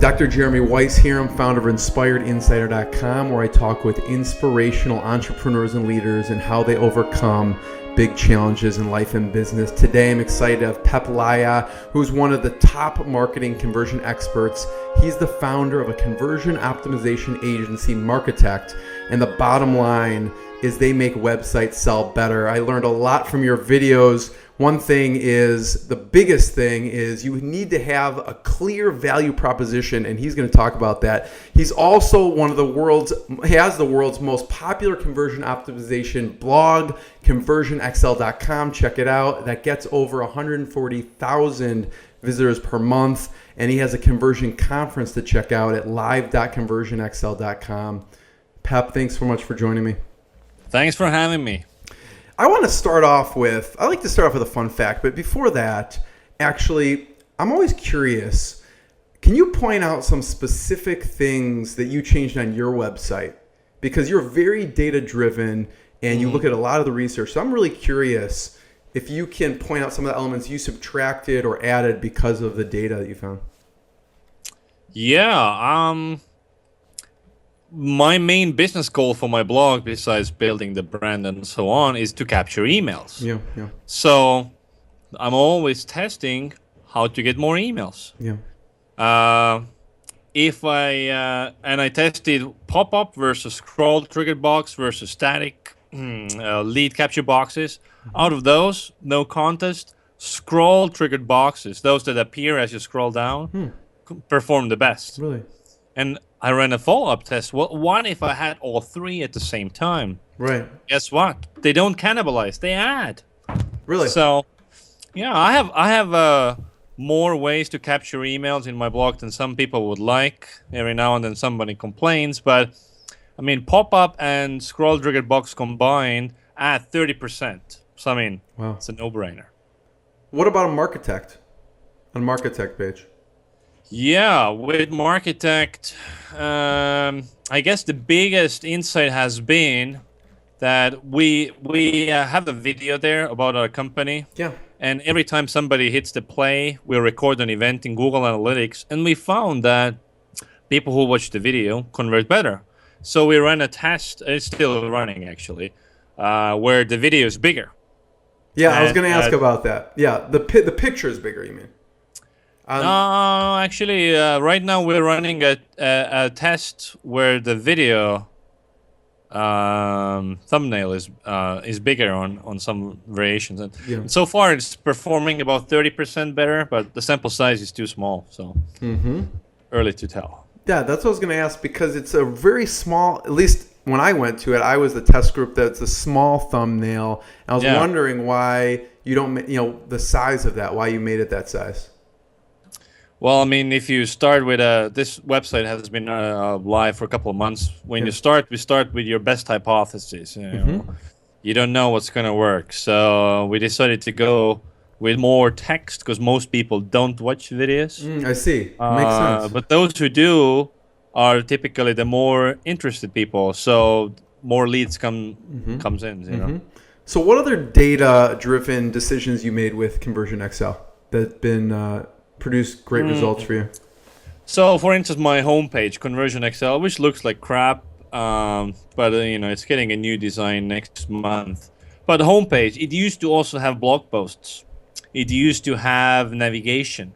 Dr. Jeremy Weisz here. I'm founder of InspiredInsider.com, where I talk with inspirational entrepreneurs and leaders and how they overcome big challenges in life and business. Today, I'm excited to have Peep Laja, who's one of the top marketing conversion experts. He's the founder of a conversion optimization agency, Marketect, and the bottom line is they make websites sell better. I learned a lot from your videos. One thing is, the biggest thing is you need to have a clear value proposition, and he's going to talk about that. He's also has the world's most popular conversion optimization blog, conversionxl.com. Check it out. That gets over 140,000 visitors per month, and he has a conversion conference to check out at live.conversionxl.com. Pep, thanks so much for joining me. Thanks for having me. I like to start off with a fun fact, but before that, actually, I'm always curious. Can you point out some specific things that you changed on your website? Because you're very data-driven and you look at a lot of the research. So I'm really curious if you can point out some of the elements you subtracted or added because of the data that you found. Yeah, my main business goal for my blog, besides building the brand and so on, is to capture emails. Yeah. So I'm always testing how to get more emails. Yeah. I tested pop-up versus scroll triggered box versus static lead capture boxes. Out of those, no contest, scroll triggered boxes, those that appear as you scroll down, perform the best. Really? And I ran a follow-up test. Well, what if I had all three at the same time? Right. Guess what? They don't cannibalize. They add. Really? So, yeah, I have more ways to capture emails in my blog than some people would like. Every now and then somebody complains, but I mean, pop-up and scroll triggered box combined add 30%. So I mean, wow, it's a no-brainer. What about a Marketect? On Marketect page? Yeah, with Marketect, I guess the biggest insight has been that we have a video there about our company. Yeah. And every time somebody hits the play, we record an event in Google Analytics, and we found that people who watch the video convert better. So we ran a test. It's still running, actually, where the video is bigger. Yeah, I was going to ask about that. Yeah, the picture is bigger, you mean? Actually, right now we're running a test where the video thumbnail is bigger on some variations, and so far it's performing about 30% better, but the sample size is too small, so early to tell. Yeah, that's what I was going to ask, because it's a very small, at least when I went to it, I was the test group that's a small thumbnail. And I was wondering why you don't, the size of that, why you made it that size. Well, I mean, if you start with this website has been live for a couple of months. When you start, we start with your best hypothesis. You don't know what's going to work. So we decided to go with more text because most people don't watch videos. I see. Makes sense. But those who do are typically the more interested people. So more leads comes in. You know? So what other data-driven decisions you made with ConversionXL that been produced great results for you? So, for instance, my homepage, ConversionXL, which looks like crap, but it's getting a new design next month. But the homepage, it used to also have blog posts. It used to have navigation.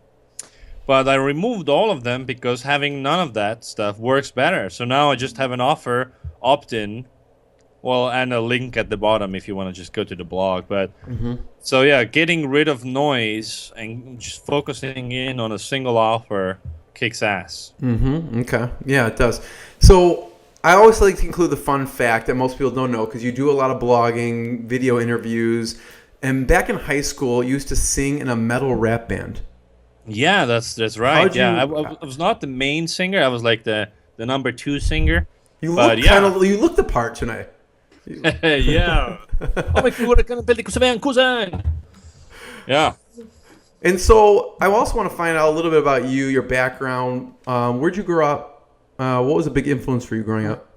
But I removed all of them because having none of that stuff works better. So now I just have an offer, opt-in, and a link at the bottom if you want to just go to the blog. But so yeah, getting rid of noise and just focusing in on a single offer kicks ass. Okay. Yeah, it does. So I always like to include the fun fact that most people don't know, because you do a lot of blogging, video interviews, and back in high school, you used to sing in a metal rap band. Yeah, that's right. I was not the main singer. I was like the number 2 singer. You look you look the part tonight. Yeah. Yeah. And so I also want to find out a little bit about you, your background. Where'd you grow up? What was a big influence for you growing up?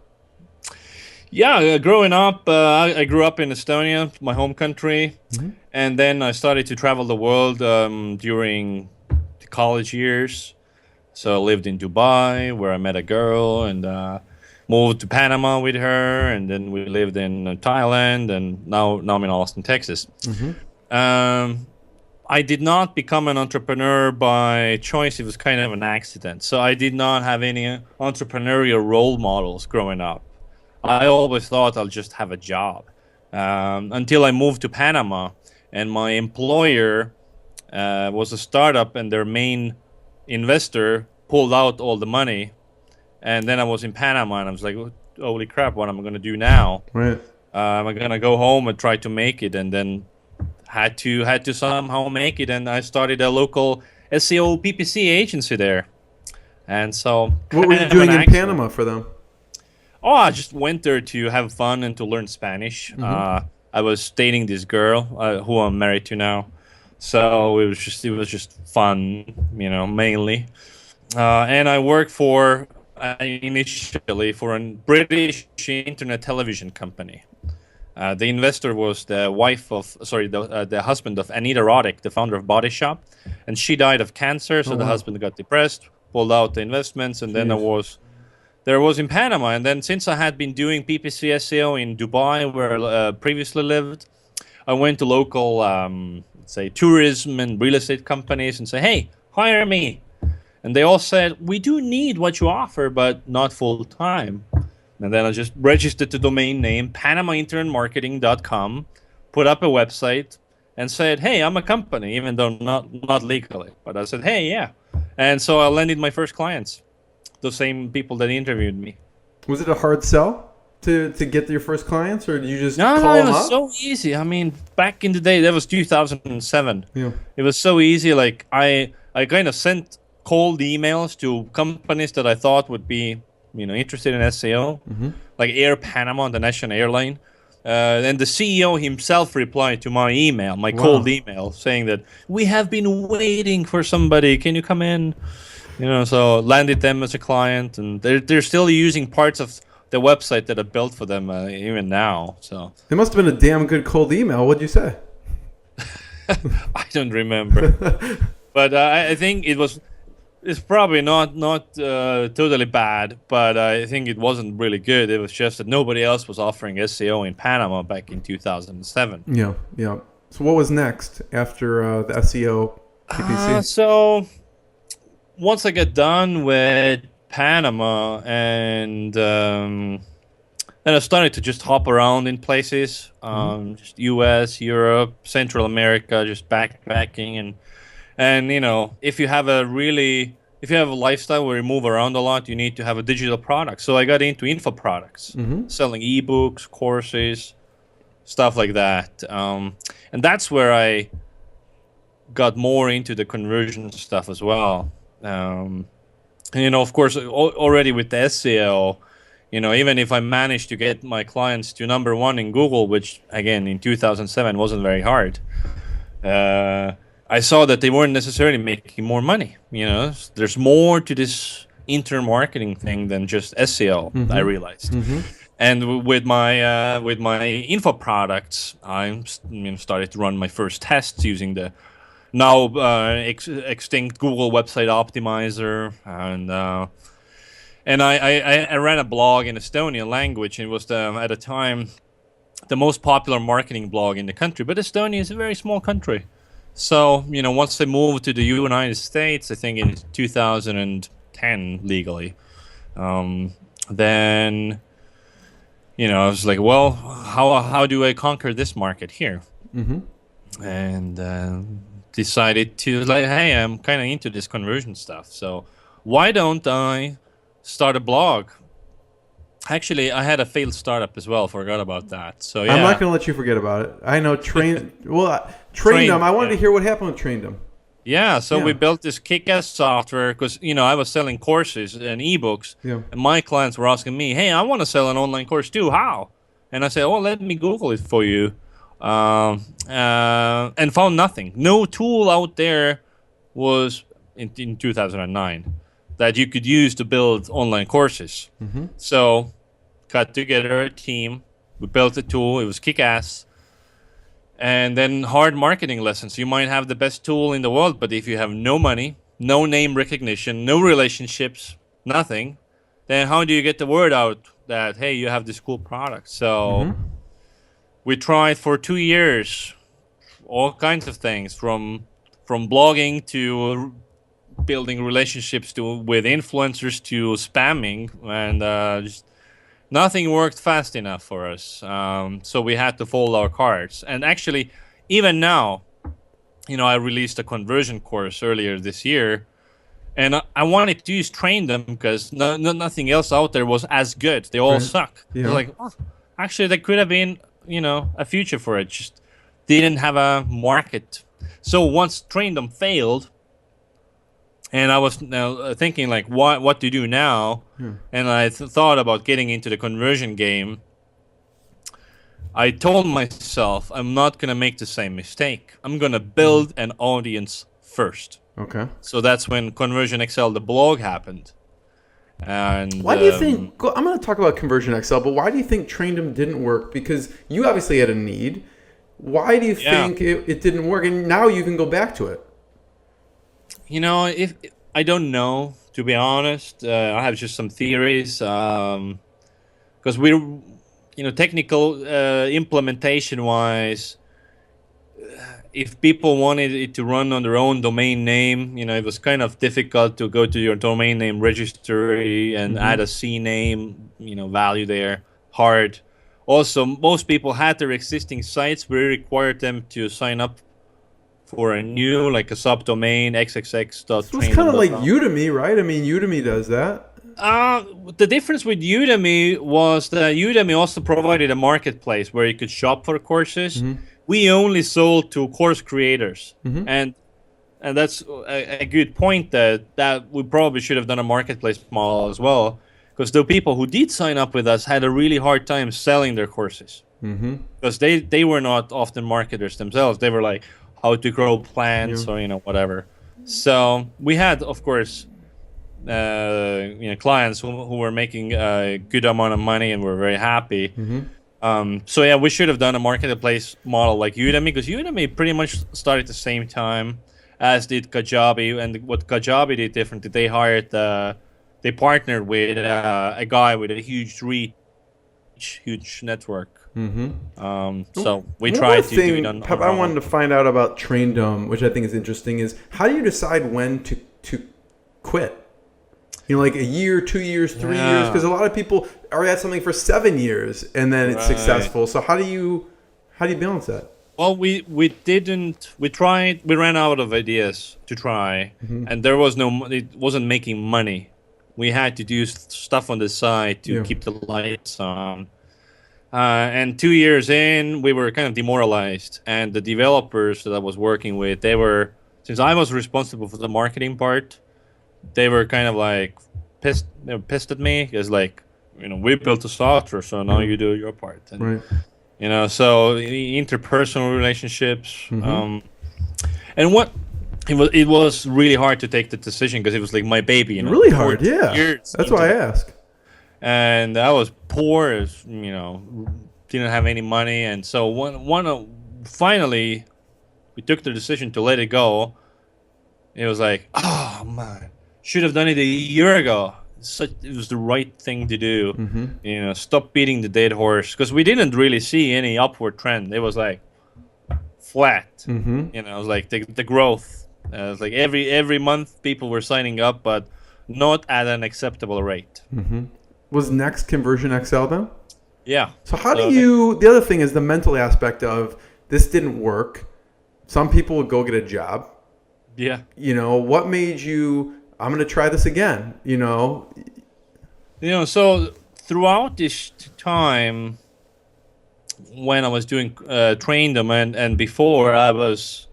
Yeah, growing up, I grew up in Estonia, my home country. And then I started to travel the world during the college years. So I lived in Dubai, where I met a girl, and moved to Panama with her, and then we lived in Thailand, and now I'm in Austin, Texas. I did not become an entrepreneur by choice. It was kind of an accident. So I did not have any entrepreneurial role models growing up. I always thought I'll just have a job until I moved to Panama, and my employer was a startup, and their main investor pulled out all the money. And then I was in Panama, and I was like, holy crap, what am I going to do now? Right. Am I going to go home and try to make it? And then had to somehow make it, and I started a local SEO PPC agency there. And so, what were you doing in Panama for them? Oh, I just went there to have fun and to learn Spanish. I was dating this girl who I'm married to now, so it was just fun, mainly. And I worked initially for a British internet television company. The investor was the husband of Anita Roddick, the founder of Body Shop, and she died of cancer. So the husband got depressed, pulled out the investments, and then there was in Panama. And then since I had been doing PPC SEO in Dubai, where I previously lived, I went to local, say, tourism and real estate companies and say, hey, hire me. And they all said, we do need what you offer, but not full time. And then I just registered the domain name, PanamaInternetMarketing.com, put up a website, and said, hey, I'm a company, even though not legally. But I said, hey, yeah. And so I landed my first clients, the same people that interviewed me. Was it a hard sell to get your first clients, or did you just call them up? No, it was so easy. I mean, back in the day, that was 2007. Yeah. It was so easy. Like, I kind of sent cold emails to companies that I thought would be interested in SEO, like Air Panama, the national airline. And the CEO himself replied to my email, my cold email, saying that we have been waiting for somebody. Can you come in? So landed them as a client, and they're still using parts of the website that I built for them even now. So it must have been a damn good cold email. What'd you say? I don't remember, but I think it's probably not totally bad, but I think it wasn't really good. It was just that nobody else was offering SEO in Panama back in 2007. Yeah. So what was next after the SEO PPC? So once I got done with Panama, and then I started to just hop around in places, just US, Europe, Central America, just backpacking. And if you have a lifestyle where you move around a lot, you need to have a digital product. So I got into info products, selling ebooks, courses, stuff like that. And that's where I got more into the conversion stuff as well. Of course, already with the SEO, even if I managed to get my clients to number one in Google, which again in 2007 wasn't very hard. I saw that they weren't necessarily making more money. There's more to this internet marketing thing than just SEO. I realized, and with my info products, I started to run my first tests using the now extinct Google Website Optimizer, and I ran a blog in Estonian language. It was at the time the most popular marketing blog in the country. But Estonia is a very small country. So, once they moved to the United States, I think in 2010 legally, then, I was like, well, how do I conquer this market here? And decided to hey, I'm kind of into this conversion stuff. So why don't I start a blog? Actually, I had a failed startup as well. Forgot about that. So yeah. I'm not going to let you forget about it. I know Traindom. I wanted to hear what happened with Traindom. Yeah, so we built this kick-ass software because, I was selling courses and ebooks. Yeah. And my clients were asking me, hey, I want to sell an online course too. How? And I said, let me Google it for you. And found nothing. No tool out there was in 2009 that you could use to build online courses. So got together a team. We built a tool. It was kick-ass. And then hard marketing lessons. You might have the best tool in the world, but if you have no money, no name recognition, no relationships, nothing, then how do you get the word out that, hey, you have this cool product? So we tried for 2 years all kinds of things, from blogging to building relationships with influencers to spamming, and just nothing worked fast enough for us. So we had to fold our cards. And actually, even now, I released a conversion course earlier this year, and I wanted to use train them because nothing else out there was as good. They all suck. Yeah. I was like, actually, there could have been, a future for it. Just didn't have a market. So once train them failed, and I was now thinking like, what to do now, and I thought about getting into the conversion game. I told myself I'm not gonna make the same mistake. I'm gonna build an audience first. Okay. So that's when Conversion XL, the blog, happened. And why do you think? I'm going to talk about Conversion XL, but why do you think Traindom didn't work? Because you obviously had a need. Why do you think it didn't work? And now you can go back to it. If I don't know, to be honest, I have just some theories. Because we're, technical implementation wise, if people wanted it to run on their own domain name, it was kind of difficult to go to your domain name registry and add a CNAME, value there. Hard. Also, most people had their existing sites. We required them to sign up for a new, like a subdomain, xxx.train. So it's kind of like Udemy, right? I mean, Udemy does that. The difference with Udemy was that Udemy also provided a marketplace where you could shop for courses. We only sold to course creators, and that's a good point that we probably should have done a marketplace model as well, because the people who did sign up with us had a really hard time selling their courses, because they were not often marketers themselves. They were like, how to grow plants or whatever. So we had, of course, clients who were making a good amount of money and were very happy. We should have done a marketplace model like Udemy, because Udemy pretty much started the same time as did Kajabi. And what Kajabi did differently, they partnered with a guy with a huge reach, huge network. So we tried to do it on I wanted to find out about Traindom, which I think is interesting, is how do you decide when to quit? Like a year, 2 years, 3 years, because a lot of people are at something for 7 years and then it's successful. So how do you balance that? Well, we tried. We ran out of ideas to try, and there was it wasn't making money. We had to do stuff on the side to keep the lights on. And 2 years in, we were kind of demoralized, and the developers that I was working with, since I was responsible for the marketing part, they were kind of like pissed. They were pissed at me because, like, we built the software, so now you do your part. And, so interpersonal relationships. And what it was really hard to take the decision because it was like my baby. Really hard, yeah. That's why I ask. And I was poor, didn't have any money, and so finally we took the decision to let it go. It was like, oh man, should have done it a year ago. It was the right thing to do. Stop beating the dead horse, because we didn't really see any upward trend. It was like flat. It was like the growth. It was like every month people were signing up, but not at an acceptable rate. Was next Conversion XL then? Yeah. So how do you? The other thing is the mental aspect of this didn't work. Some people would go get a job. Yeah. What made you? I'm going to try this again. So throughout this time, when I was doing Traindom and before, I was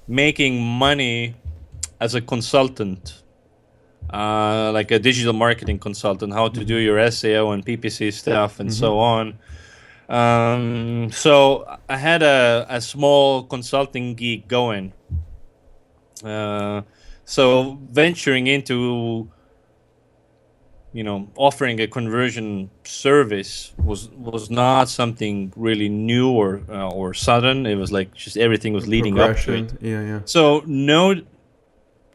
making money as a consultant, like a digital marketing consultant, how to do your SEO and PPC stuff and so on. So I had a small consulting gig going. So venturing into, offering a conversion service was not something really new or sudden. It was like just everything was leading up to it. Yeah. So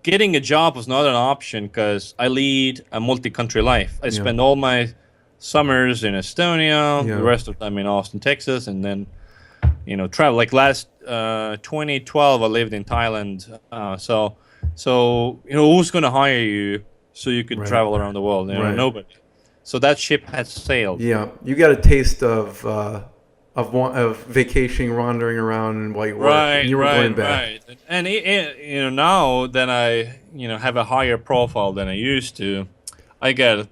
getting a job was not an option because I lead a multi-country life. I spend all my summers in Estonia, the rest of them in Austin, Texas, and then travel. Like last 2012, I lived in Thailand. So who's going to hire you so you can travel around the world? Nobody. So that ship has sailed. Yeah, you got a taste of vacationing, wandering around while you work. And you were going back. Right. And now that I have a higher profile than I used to, I get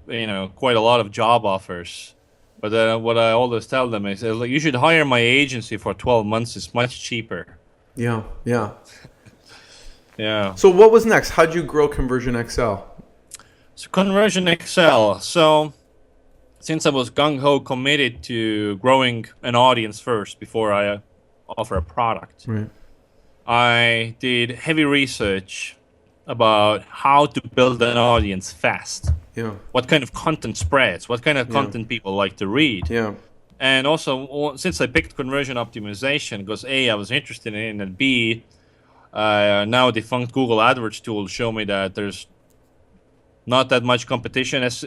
quite a lot of job offers. But what I always tell them is like, you should hire my agency for 12 months. It's much cheaper. Yeah. Yeah. So what was next? How'd you grow Conversion XL? So Conversion XL. So since I was gung-ho committed to growing an audience first before I offer a product, I did heavy research about how to build an audience fast. Yeah. What kind of content spreads? What kind of content people like to read? Yeah. And also, since I picked conversion optimization, because A, I was interested in it, and B, now defunct Google AdWords tool show me that there's not that much competition, as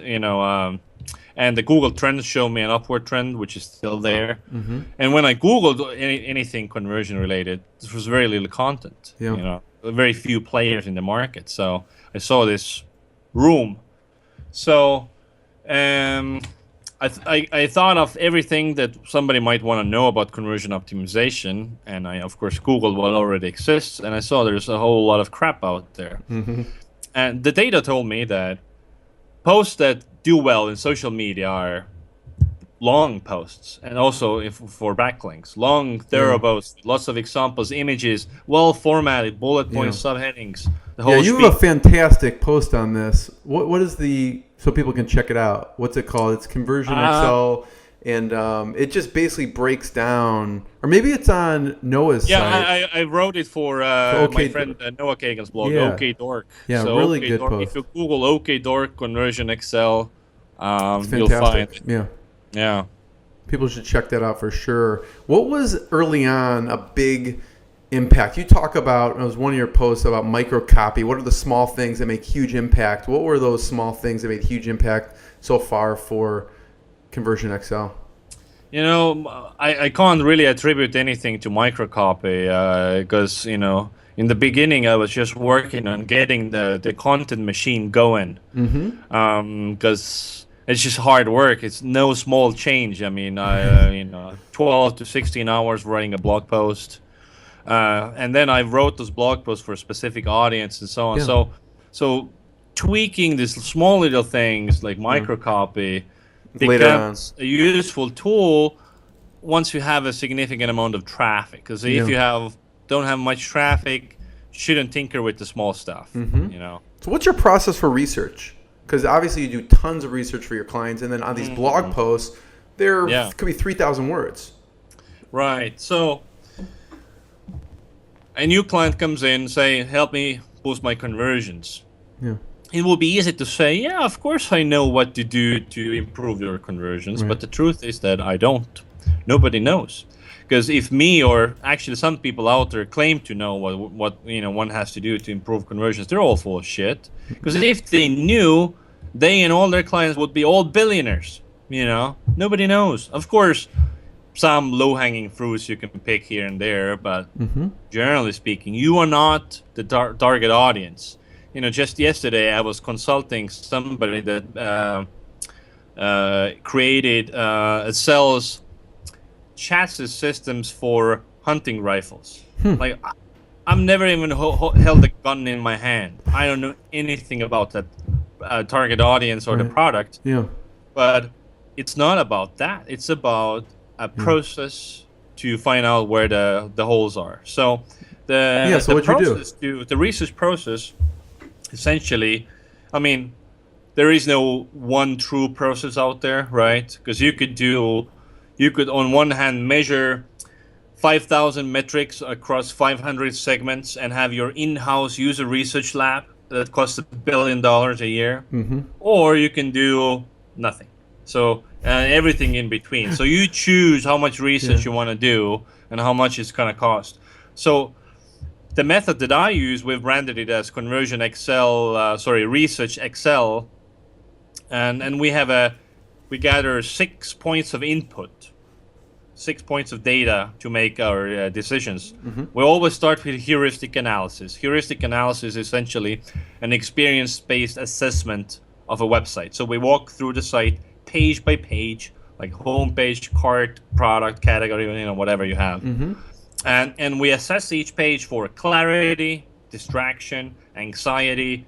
and the Google trends show me an upward trend, which is still there. Mm-hmm. And when I Googled anything conversion related, there was very little content. Yeah. Very few players in the market. So I saw this room. So I thought of everything that somebody might want to know about conversion optimization, and I of course Googled what already exists, and I saw there's a whole lot of crap out there. Mm-hmm. And the data told me that posts that do well in social media are long posts, and also for backlinks, long thorough posts, lots of examples, images, well formatted, bullet points, subheadings. The whole you have a fantastic post on this. What is so people can check it out? What's it called? It's Conversion XL, and it just basically breaks down, or maybe it's on Noah's site. Yeah, I wrote it for my friend Noah Kagan's blog, OK Dork. Yeah, so really good Dork, post. if you Google OK Dork Conversion XL, you'll find it. Yeah. People should check that out for sure. What was early on a big impact? You talk about, it was one of your posts about micro copy. What are the small things that make huge impact? What were those small things that made huge impact so far for Conversion XL? I can't really attribute anything to microcopy because, in the beginning I was just working on getting the content machine going because it's just hard work. It's no small change. I mean, 12 to 16 hours writing a blog post. And then I wrote those blog posts for a specific audience and so on. Yeah. So tweaking these small little things like microcopy becomes a useful tool once you have a significant amount of traffic. Because if you don't have much traffic, shouldn't tinker with the small stuff. So what's your process for research? Because obviously you do tons of research for your clients, and then on these blog posts, there could be 3,000 words. Right. So a new client comes in, say, help me boost my conversions. Yeah. It will be easy to say, yeah, of course I know what to do to improve your conversions, but the truth is that I don't. Nobody knows. Because if me or actually some people out there claim to know what one has to do to improve conversions, they're all full of shit. Because if they knew, they and all their clients would be all billionaires. Nobody knows. Of course, some low-hanging fruits you can pick here and there, but generally speaking, you are not the target audience. Just yesterday I was consulting somebody that created sells chassis systems for hunting rifles. Like, I've never even held a gun in my hand. I don't know anything about that target audience or the product. Yeah. But it's not about that. It's about a process to find out where the holes are. So the research process, essentially, I mean, there is no one true process out there, right? Because you could on one hand measure 5,000 metrics across 500 segments and have your in-house user research lab that costs $1 billion a year, or you can do nothing. So everything in between. So you choose how much research you want to do and how much it's going to cost. So the method that I use, we've branded it as Conversion Excel, Research Excel, and we gather 6 points of input, 6 points of data to make our decisions. We always start with heuristic analysis. Heuristic analysis is essentially an experience-based assessment of a website. So we walk through the site page by page, like homepage, cart, product, category, whatever you have. And we assess each page for clarity, distraction, anxiety,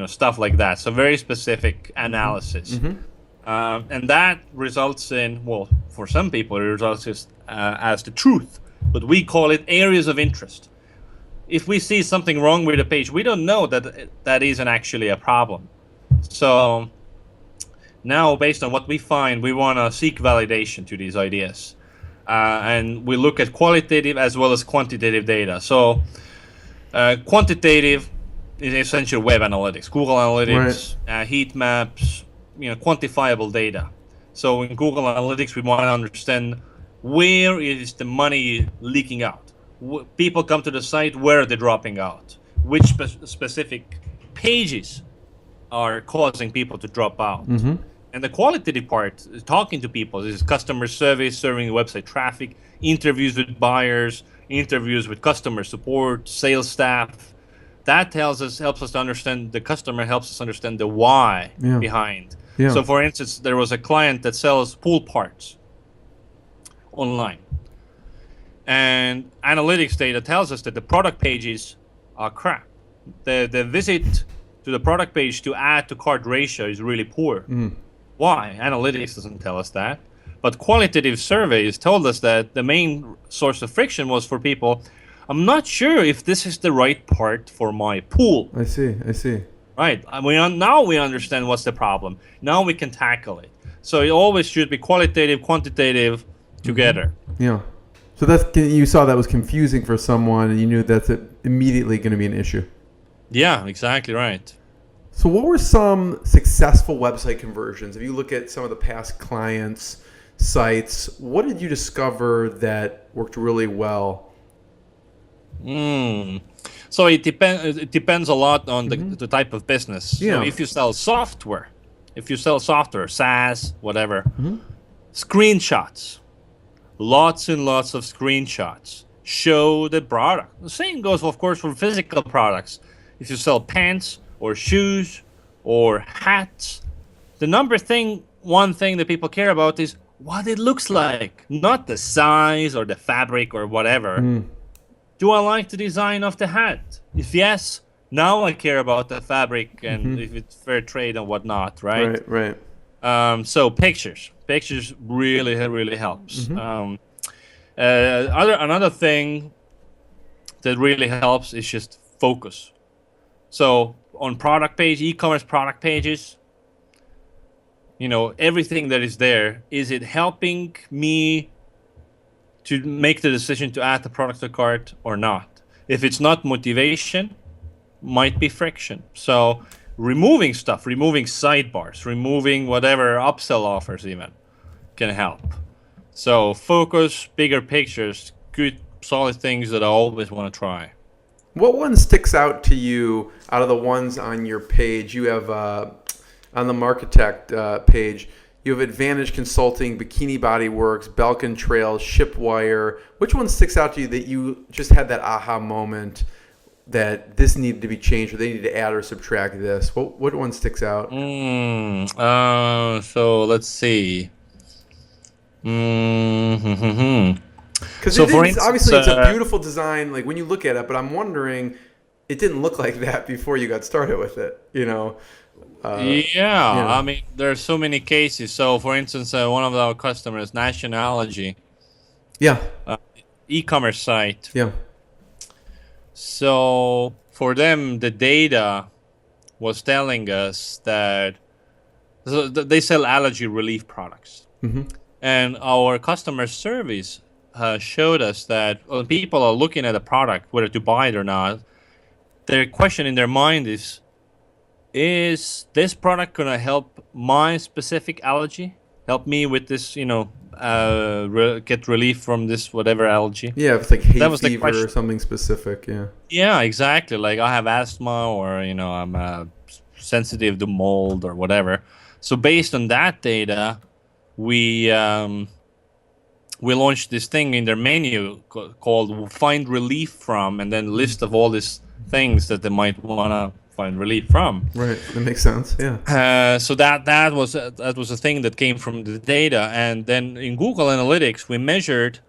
stuff like that. So very specific analysis. And that results in, well, for some people, it results as the truth. But we call it areas of interest. If we see something wrong with a page, we don't know that isn't actually a problem. So now, based on what we find, we want to seek validation to these ideas. And we look at qualitative as well as quantitative data. So quantitative is essentially web analytics, Google Analytics, heat maps, quantifiable data. So in Google Analytics, we want to understand where is the money leaking out. People come to the site, where are they dropping out? Which specific pages are causing people to drop out? And the qualitative part, talking to people, is customer service, serving website traffic, interviews with buyers, interviews with customer support, sales staff. That helps us to understand the customer, helps us understand the why behind. So, for instance, there was a client that sells pool parts online. And analytics data tells us that the product pages are crap. The visit to the product page to add to cart ratio is really poor. Why? Analytics doesn't tell us that. But qualitative surveys told us that the main source of friction was for people, I'm not sure if this is the right part for my pool. I see. Right. Now we understand what's the problem. Now we can tackle it. So it always should be qualitative, quantitative together. Yeah. So you saw that was confusing for someone, and you knew that's immediately going to be an issue. Yeah, exactly right. So what were some successful website conversions? If you look at some of the past clients' sites, what did you discover that worked really well? So it depends a lot on the type of business. Yeah. So if you sell software, SaaS, whatever, screenshots, lots and lots of screenshots show the product. The same goes, of course, for physical products. If you sell pants or shoes or hats, the one thing that people care about is what it looks like, not the size or the fabric or whatever. Do I like the design of the hat? If yes, now I care about the fabric and if it's fair trade and whatnot, right? Right. So pictures really helps. Another thing that really helps is just focus. So on product page, e-commerce product pages, everything that is there, is it helping me to make the decision to add the product to cart or not? If it's not motivation, might be friction. So removing stuff, removing sidebars, removing whatever upsell offers even can help. So focus, bigger pictures, good solid things that I always want to try. What one sticks out to you out of the ones on your page? You have on the Marketect page, you have Advantage Consulting, Bikini Body Works, Belkin Trails, Shipwire. Which one sticks out to you that you just had that aha moment that this needed to be changed, or they need to add or subtract this? What one sticks out? So let's see. Because obviously it's a beautiful design, like when you look at it, but I'm wondering, it didn't look like that before you got started with it, I mean, there's so many cases. So, for instance, one of our customers, Nationology, e-commerce site. Yeah. So, for them, the data was telling us that they sell allergy relief products. And our customer service showed us that when people are looking at a product, whether to buy it or not, their question in their mind is this product going to help my specific allergy? Help me with this, get relief from this whatever allergy? Yeah, if it's like hay That was the fever or question. something specific. Yeah. Yeah, exactly. Like I have asthma, or I'm sensitive to mold or whatever. So based on that data, we launched this thing in their menu called "Find Relief From," and then list of all these things that they might want to find relief from. Right. That makes sense. Yeah. So that was a thing that came from the data, and then in Google Analytics we measured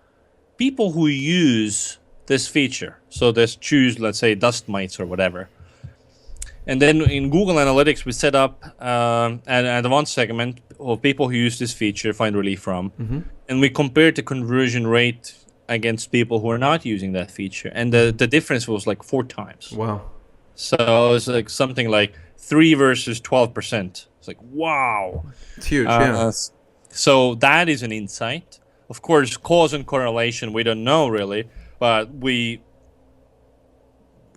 people who use this feature. So let's choose, let's say, dust mites or whatever. And then in Google Analytics, we set up an advanced segment of people who use this feature, find relief from, and we compared the conversion rate against people who are not using that feature. And the difference was like 4 times. Wow. So it's like something like 3 versus 12%. It's like, wow. It's huge, yeah. So that is an insight. Of course, cause and correlation, we don't know really, but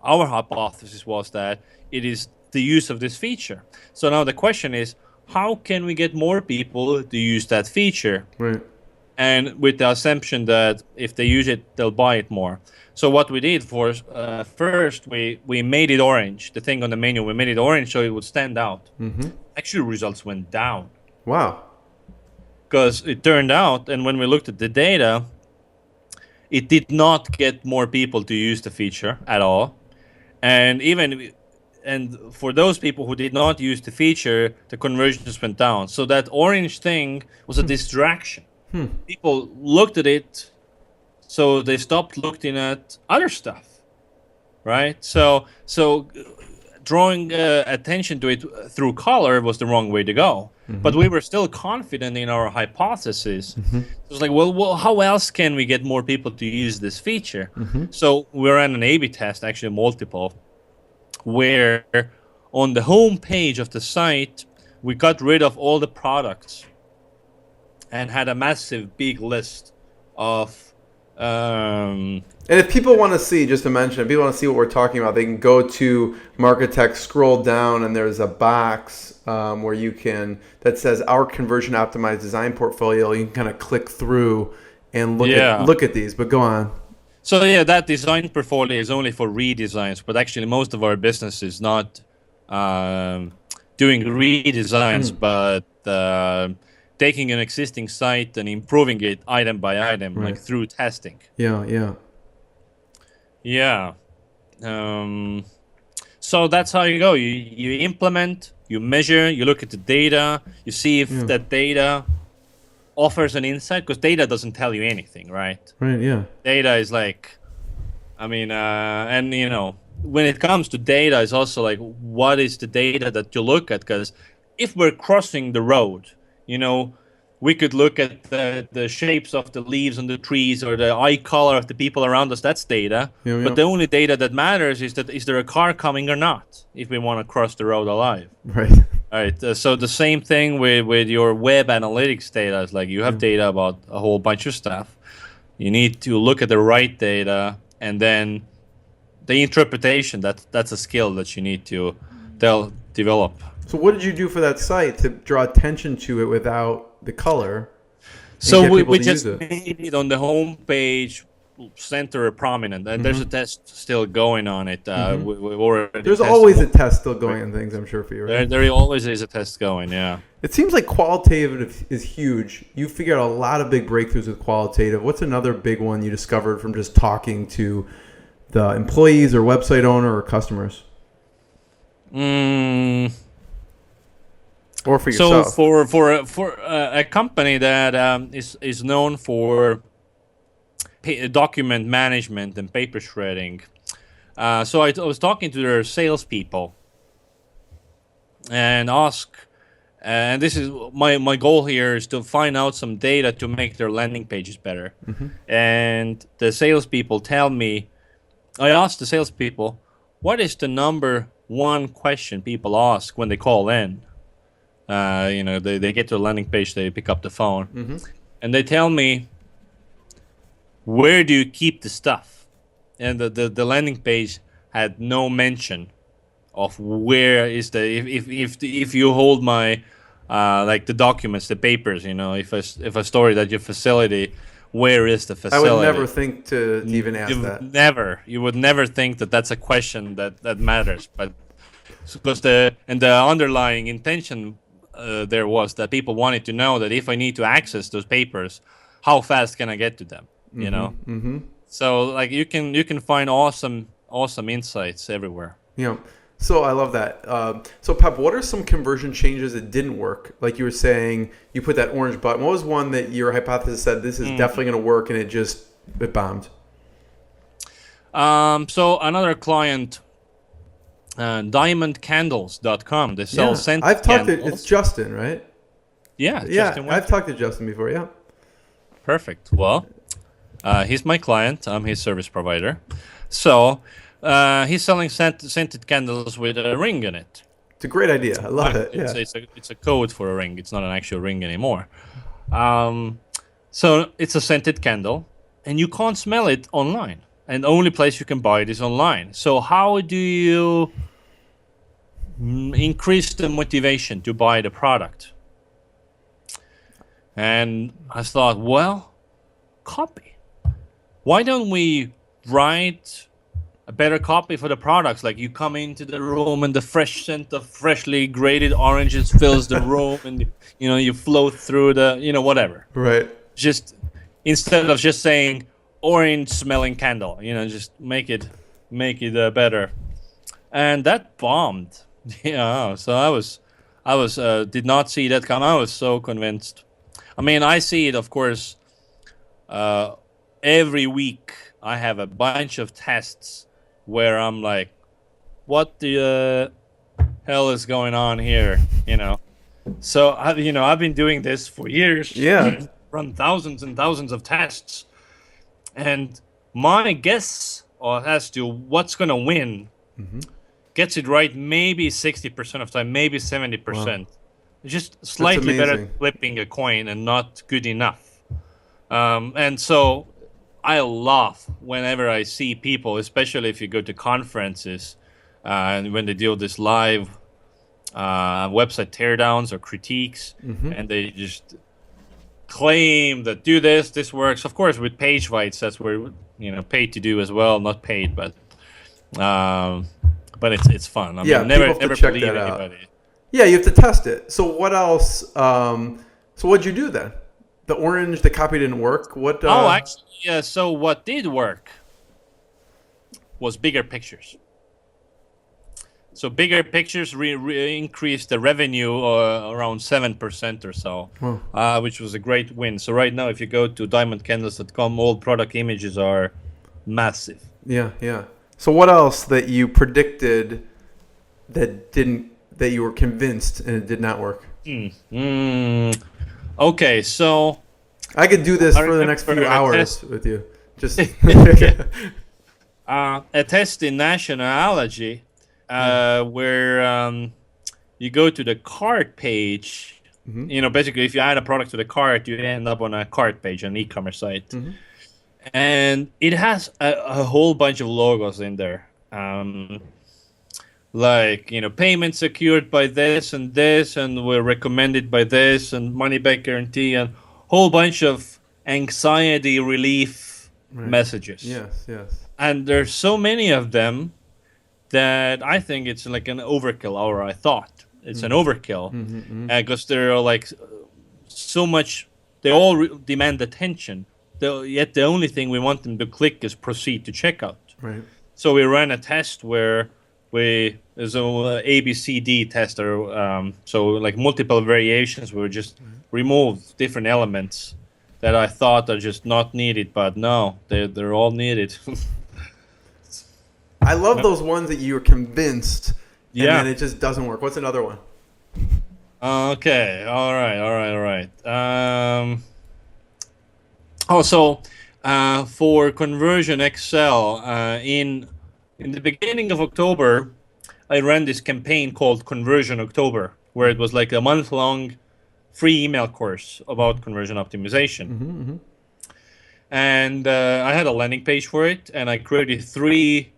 our hypothesis was that it is the use of this feature. So now the question is, how can we get more people to use that feature? Right. And with the assumption that if they use it, they'll buy it more. So what we did for first, we made it orange. The thing on the menu, we made it orange so it would stand out. Actually, results went down. Wow. Because it turned out, and when we looked at the data, it did not get more people to use the feature at all. And for those people who did not use the feature, the conversions went down. So that orange thing was a distraction. People looked at it, so they stopped looking at other stuff, right? So drawing attention to it through color was the wrong way to go. But we were still confident in our hypothesis. It was like, well, how else can we get more people to use this feature? So we ran an A/B test, actually multiple, where on the home page of the site, we got rid of all the products and had a massive big list of and if people want to see, just to mention, if people want to see what we're talking about, they can go to Marketech, scroll down, and there's a box where you can, that says our conversion optimized design portfolio. You can kind of click through and look at these, but go on. So yeah, that design portfolio is only for redesigns, but actually most of our business is not doing redesigns, but taking an existing site and improving it item by item, like through testing. Yeah. So that's how you go. You implement, you measure, you look at the data, you see if that data offers an insight, because data doesn't tell you anything, right? Right, yeah. Data is like, and when it comes to data, it's also like, what is the data that you look at? Because if we're crossing the road, we could look at the shapes of the leaves on the trees or the eye color of the people around us. That's data. But the only data that matters is that is there a car coming or not, if we want to cross the road alive. Right. All right. So the same thing with your web analytics data. It's like you have data about a whole bunch of stuff. You need to look at the right data, and then the interpretation, that's a skill that you need to develop. So what did you do for that site to draw attention to it without the color? So we just made it on the home page center prominent, and there's a test still going on it. We've already there's always a test still going on things, I'm sure, for you, right? There always is a test going, yeah. It seems like qualitative is huge. You figured out a lot of big breakthroughs with qualitative. What's another big one you discovered from just talking to the employees or website owner or customers? Or for yourself. So for a company that is known for document management and paper shredding, so I was talking to their salespeople and and this is my goal here is to find out some data to make their landing pages better. And the salespeople tell me, I asked the salespeople, what is the number one question people ask when they call in? They get to a landing page, they pick up the phone, and they tell me, where do you keep the stuff? And the landing page had no mention of where is if you hold my like the documents, the papers. If a story that your facility, where is the facility? I would never think to even ask that. You would never think that that's a question that matters, but because the underlying intention there was that people wanted to know that if I need to access those papers, how fast can I get to them? So like you can find awesome insights everywhere. Yeah. So I love that. So Pep, what are some conversion changes that didn't work? Like you were saying, you put that orange button. What was one that your hypothesis said this is definitely going to work, and it bombed? So another client, diamondcandles.com. They sell scented I've talked candles. to it's Justin, right? Yeah, I've talked to Justin before. Yeah. Perfect. Well, he's my client. I'm his service provider. So he's selling scented candles with a ring in it. It's a great idea. I love it. It's a code for a ring. It's not an actual ring anymore. So it's a scented candle, and you can't smell it online. And the only place you can buy it is online. So how do you increase the motivation to buy the product? And I thought, well, copy. Why don't we write a better copy for the products? Like you come into the room and the fresh scent of freshly grated oranges fills the room, and you float through the whatever. Right. Just instead of just saying orange smelling candle, just make it better. And that bombed. So I was did not see that come. I was so convinced. I mean, I see it, of course, every week. I have a bunch of tests where I'm like, what the hell is going on here? So I've been doing this for years. Yeah. Run thousands and thousands of tests. And my guess as to what's going to win gets it right maybe 60% of time, maybe 70%. Wow. Just slightly better flipping a coin and not good enough. And so I laugh whenever I see people, especially if you go to conferences and when they do this live website teardowns or critiques, and they just claim that do this works. Of course, with page fights, that's where paid to do as well, not paid, but it's fun. I mean, never believe anybody. Yeah, you have to test it. So what else? So what'd you do then? The copy didn't work. What? Actually, yeah. So what did work was bigger pictures. So bigger pictures increased the revenue around 7% or so, which was a great win. So right now, if you go to diamondcandles.com, all product images are massive. Yeah. So what else that you predicted that you were convinced and it did not work? Okay, so I could do this for the next few hours with you. Just a test in National Allergy. Where you go to the cart page, basically if you add a product to the cart, you end up on a cart page, an e-commerce site. And it has a whole bunch of logos in there. Like, payment secured by this, and we're recommended by this, and money back guarantee, and whole bunch of anxiety relief messages. Yes. And there's so many of them that I think it's like an overkill, or I thought it's an overkill, because there are like so much, they all demand attention, yet the only thing we want them to click is proceed to checkout. Right. So we ran a test where there's a ABCD test, or so like multiple variations where we just remove different elements that I thought are just not needed, but no, they're all needed. I love those ones that you were convinced, and then it just doesn't work. What's another one? Okay. All right. For Conversion XL, in the beginning of October, I ran this campaign called Conversion October, where it was like a month-long free email course about conversion optimization. And I had a landing page for it, and I created 3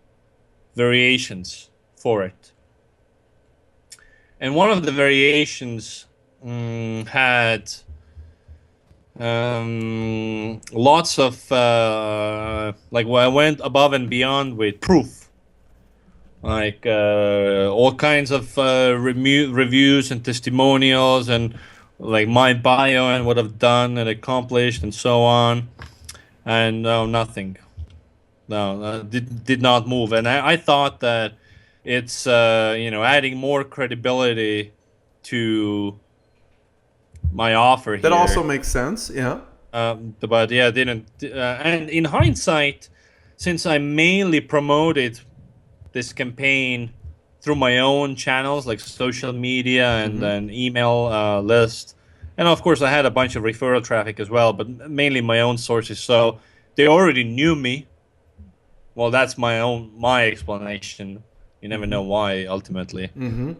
variations for it. And one of the variations had lots of I went above and beyond with proof, like all kinds of reviews and testimonials, and like my bio and what I've done and accomplished and so on, and no, nothing. No, did not move, and I thought that it's adding more credibility to my offer here. That also makes sense, yeah. But yeah, didn't. And in hindsight, since I mainly promoted this campaign through my own channels like social media and an email list, and of course I had a bunch of referral traffic as well, but mainly my own sources. So they already knew me. Well, that's my explanation. You never know why ultimately.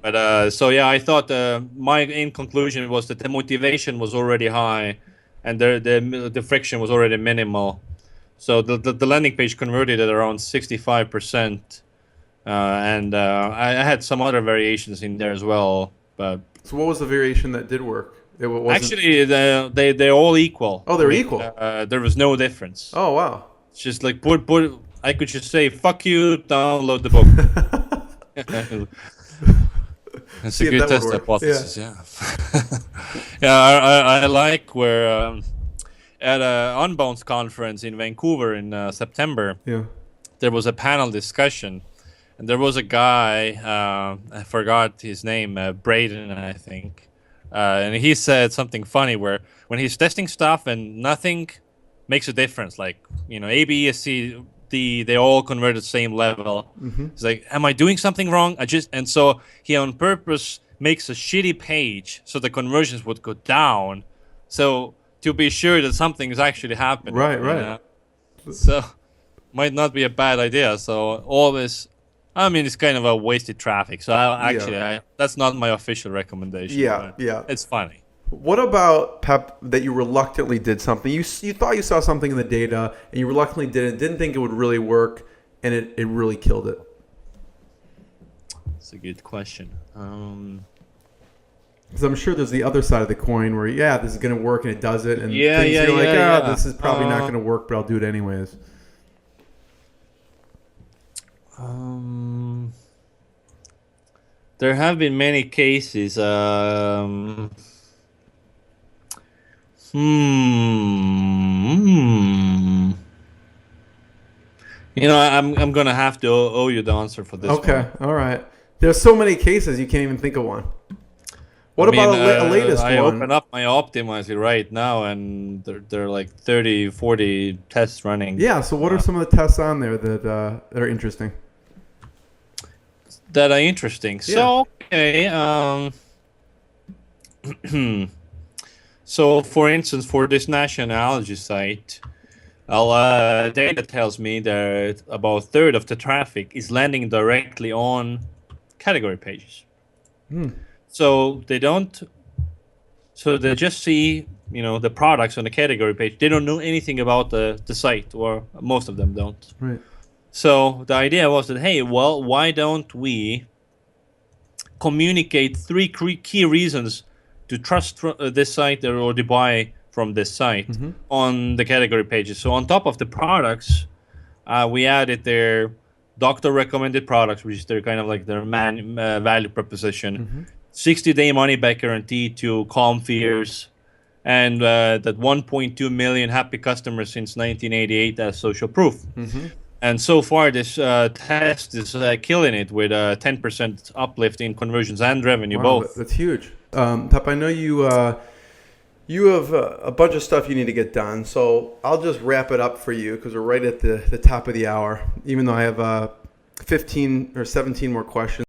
But so yeah, I thought my end conclusion was that the motivation was already high, and the friction was already minimal. So the landing page converted at around 65%, and I had some other variations in there as well. But so what was the variation that did work? It wasn't... Actually, they're all equal. Oh, they're equal. There was no difference. Oh wow! It's just like put. I could just say, "Fuck you," download the book. It's a good test hypothesis, yeah. Yeah, I like where at a Unbounce conference in Vancouver in September, there was a panel discussion, and there was a guy, I forgot his name, Braden, I think, and he said something funny where when he's testing stuff and nothing makes a difference, like, A, B, E, C, they all convert at the same level. It's like, am I doing something wrong? And so he on purpose makes a shitty page so the conversions would go down, so to be sure that something is actually happening. Right. So might not be a bad idea. So always, I mean, it's kind of a wasted traffic. So that's not my official recommendation. Yeah. It's funny. What about, Pep, that you reluctantly did something? You thought you saw something in the data, and you reluctantly did it, didn't think it would really work, and it really killed it? That's a good question. Because I'm sure there's the other side of the coin where, this is going to work, and it does it, and this is probably not going to work, but I'll do it anyways. There have been many cases. I'm gonna have to owe you the answer for this. Okay, all right. There's so many cases you can't even think of one. What about a latest one? I open up my Optimizer right now, and there are like 30, 40 tests running. Yeah. So what are some of the tests on there that are interesting? That are interesting. Yeah. So okay. So, for instance, for this nationality site, data tells me that about a third of the traffic is landing directly on category pages. So they just see, the products on the category page. They don't know anything about the site, or most of them don't. Right. So the idea was that, hey, well, why don't we communicate 3 key reasons to trust this site or to buy from this site on the category pages. So on top of the products, we added their doctor recommended products, which is their kind of like their value proposition, 60-day money back guarantee to calm fears, and that 1.2 million happy customers since 1988 as social proof. And so far, this test is killing it with a 10% uplift in conversions and revenue both. That's huge. Pep, I know you have a bunch of stuff you need to get done, so I'll just wrap it up for you because we're right at the top of the hour, even though I have 15 or 17 more questions.